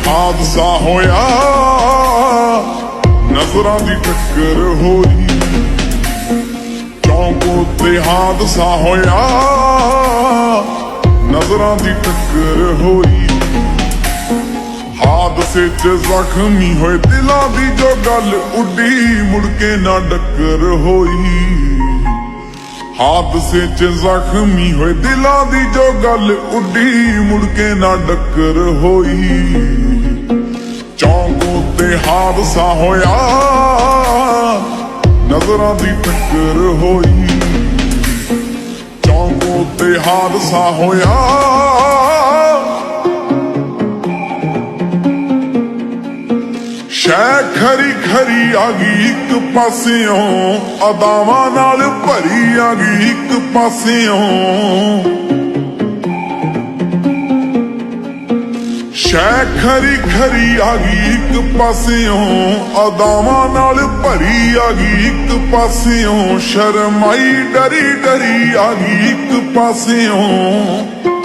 ਹਾਦਸਾ ਹੋਇਆ, ਨਜ਼ਰਾਂ ਦੀ ਟੱਕਰ ਹੋਈ। ਚੌਂਕ ਉੱਤੇ ਹਾਦਸਾ ਹੋਇਆ, ਨਜ਼ਰਾਂ ਦੀ ਟੱਕਰ ਹੋਈ। ਹਾਦਸੇ 'ਚ ਜ਼ਖਮੀ ਹੋਏ ਦਿਲਾਂ ਦੀ ਜੋ ਗੱਲ ਉੱਡੀ, ਮੁੜ ਕੇ ਨਾ ਡੱਕਰ ਹੋਈ। ਹਾਦਸੇ 'ਚ ਜ਼ਖਮੀ ਹੋਏ ਦਿਲਾਂ ਦੀ ਜੋ ਗੱਲ ਉੱਡੀ, ਮੁੜ ਕੇ ਨਾ ਡੱਕਰ ਹੋਈ। ਚੌਂਕ ਉੱਤੇ ਹਾਦਸਾ ਹੋਇਆ, ਨਜ਼ਰਾਂ ਦੀ ਟੱਕਰ ਹੋਈ। ਚੌਂਕ ਉੱਤੇ ਹਾਦਸਾ ਹੋਇਆ, ਸ਼ੈ ਖਰੀ ਖਰੀ ਆ ਗਈ ਇੱਕ ਪਾਸਿਓਂ, ਅਦਾਵਾਂ ਨਾਲ ਭਰੀ ਆ ਗਈ ਇੱਕ ਪਾਸਿਓਂ। ਸ਼ੈ ਖਰੀ ਖਰੀ ਆ ਗਈ ਇੱਕ ਪਾਸਿਓਂ, ਅਦਾਵਾਂ ਨਾਲ ਭਰੀ ਆ ਗਈ ਇੱਕ ਪਾਸਿਓਂ। ਸ਼ਰਮਾਈ ਡਰੀ ਡਰੀ ਆ ਗਈ ਇੱਕ ਪਾਸਿਓਂ,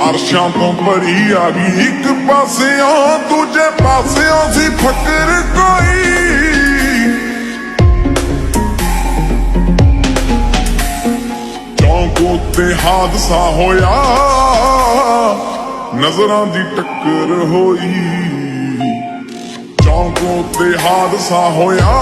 ਅਰਸ਼ਾਂ ਤੋਂ ਭਰੀ ਆ ਗਈ ਇੱਕ ਪਾਸਿਓਂ। ਦੂਜੇ ਪਾਸਿਓਂ ਸੀ ਫਕਰ ਕੋਈ, ਚੌਂਕ ਉੱਤੇ ਹਾਦਸਾ ਹੋਇਆ, ਨਜ਼ਰਾਂ ਦੀ ਟੱਕਰ ਹੋਈ। ਚੌਂਕ ਉੱਤੇ ਹਾਦਸਾ ਹੋਇਆ,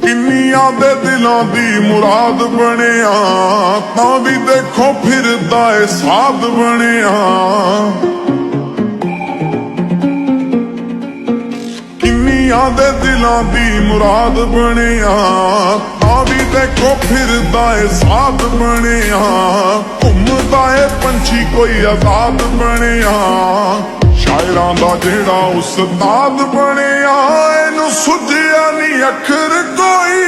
ਕਿੰਨੀਆਂ ਦੇ ਦਿਲਾਂ ਦੀ ਮੁਰਾਦ ਬਣਿਆ, ਤਾਂ ਵੀ ਦੇਖੋ ਫਿਰਦਾ ਏ ਸਾਧ ਬਣਿਆ। ਕਿੰਨੀਆਂ ਦੇ ਦਿਲਾਂ ਦੀ ਮੁਰਾਦ ਬਣਿਆ, ਤਾਂ ਵੀ ਦੇਖੋ ਫਿਰਦਾ ਏ ਸਾਧ ਬਣਿਆ। ਘੁੰਮਦਾ ਏ ਪੰਛੀ ਕੋਈ ਆਜ਼ਾਦ ਬਣਿਆ, ਸ਼ਾਇਰਾਂ ਦਾ ਜਿਹੜਾ ਉਸਤਾਦ ਬਣਿਆ। ਇਹਨੂੰ ਸੁਝਿਆ ਨੀ ਅੱਖਰ ਕੋਈ,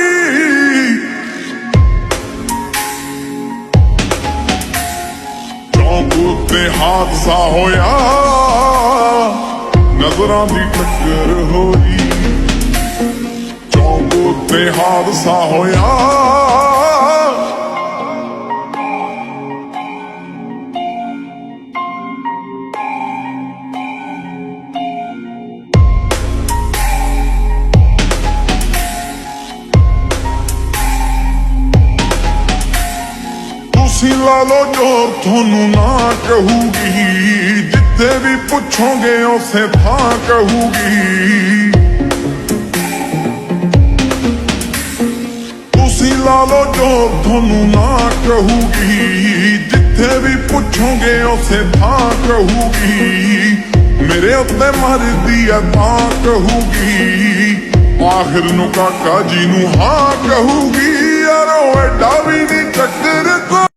ਚੌਂਕ ਉੱਤੇ ਹਾਦਸਾ ਹੋਇਆ, ਨਜ਼ਰਾਂ ਦੀ ਟੱਕਰ ਹੋਈ। ਚੌਂਕ ਉੱਤੇ ਹਾਦਸਾ ਹੋਇਆ, ਤੁਸੀਂ ਲਾ ਲੋ ਜੋਰ ਤੁਹਾਨੂੰ ਨਾ ਕਹੂਗੀ, ਜਿੱਥੇ ਵੀ ਪੁੱਛੋਗੇ ਉਸੇ ਥਾਂ ਕਹੂਗੀ। ਤੁਸੀਂ ਲਾ ਲੋ ਜੋਰ ਤੁਹਾਨੂੰ ਨਾ ਕਹੂਗੀ, ਜਿੱਥੇ ਵੀ ਪੁੱਛੋਗੇ ਉਸੇ ਥਾਂ ਕਹੂਗੀ। ਮੇਰੇ ਉੱਤੇ ਮਰਦੀ ਆ ਤਾਂ ਕਹੂਗੀ, ਆਖਿਰ ਨੂੰ ਕਾਕਾ ਜੀ ਨੂੰ ਹਾਂ ਕਹੂਗੀ। ਯਾਰੋ ਐਡਾ ਵੀ ਨਹੀਂ